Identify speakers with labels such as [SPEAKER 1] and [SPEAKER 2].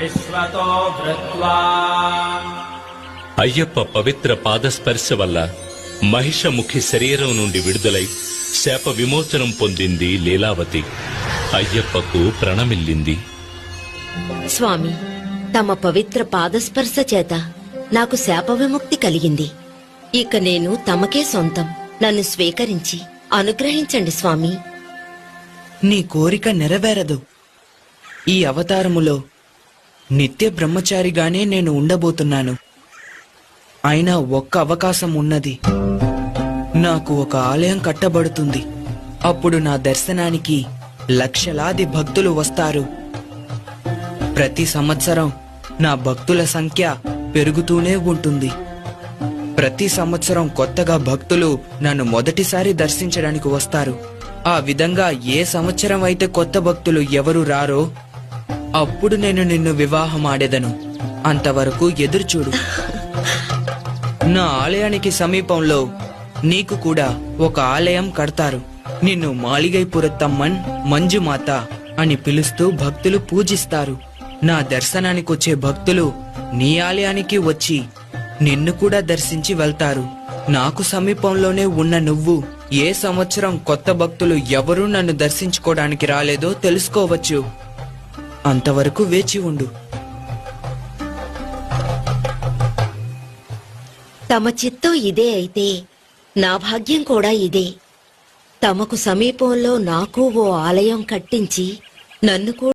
[SPEAKER 1] విశ్వతో వృత్వా.
[SPEAKER 2] అయ్యప్ప పవిత్ర పాదస్పర్శ వల్ల మహిషముఖి శరీరం నుండి విడుదలై శాప విమోచనం పొందింది లీలావతి. అయ్యప్పకు ప్రణమిల్లింది.
[SPEAKER 3] స్వామి, తమ పవిత్ర పాదస్పర్శ చేత నాకు శాప విముక్తి కలిగింది. ఇక నేను తమకే సొంతం. నన్ను స్వీకరించి అనుగ్రహించండి స్వామి.
[SPEAKER 4] నీ కోరిక నెరవేరదు. ఈ అవతారములో నిత్య బ్రహ్మచారిగానే నేను ఉండబోతున్నాను. అయినా ఒక్క అవకాశం ఉన్నది. నాకు ఒక ఆలయం కట్టబడుతుంది. అప్పుడు నా దర్శనానికి లక్షలాది భక్తులు వస్తారు. ప్రతి సంవత్సరం నా భక్తుల సంఖ్య పెరుగుతూనే ఉంటుంది. ప్రతి సంవత్సరం కొత్తగా భక్తులు నన్ను మొదటిసారి దర్శించడానికి వస్తారు. ఆ విధంగా ఏ సంవత్సరం అయితే కొత్త భక్తులు ఎవరు రారో అప్పుడు నేను నిన్ను వివాహం ఆడేదను. అంతవరకు ఎదురుచూడు. నా ఆలయానికి సమీపంలో నీకు కూడా ఒక ఆలయం కడతారు. నిన్ను మాలిగైపురత్తమ్మన్ మంజుమాత అని పిలుస్తూ భక్తులు పూజిస్తారు. నా దర్శనానికొచ్చే భక్తులు నీ ఆలయానికి వచ్చి నిన్ను కూడా దర్శించి వెళ్తారు. నాకు సమీపంలోనే ఉన్న నువ్వు ఏ సంవత్సరం కొత్త భక్తులు ఎవరూ నన్ను దర్శించుకోవడానికి రాలేదో తెలుసుకోవచ్చు. అంతవరకు వేచి ఉండు.
[SPEAKER 3] తమ చిత్తం ఇదే అయితే నా భాగ్యం కూడా ఇదే. తమకు సమీపంలో నాకు ఓ ఆలయం కట్టించి నన్ను కూడా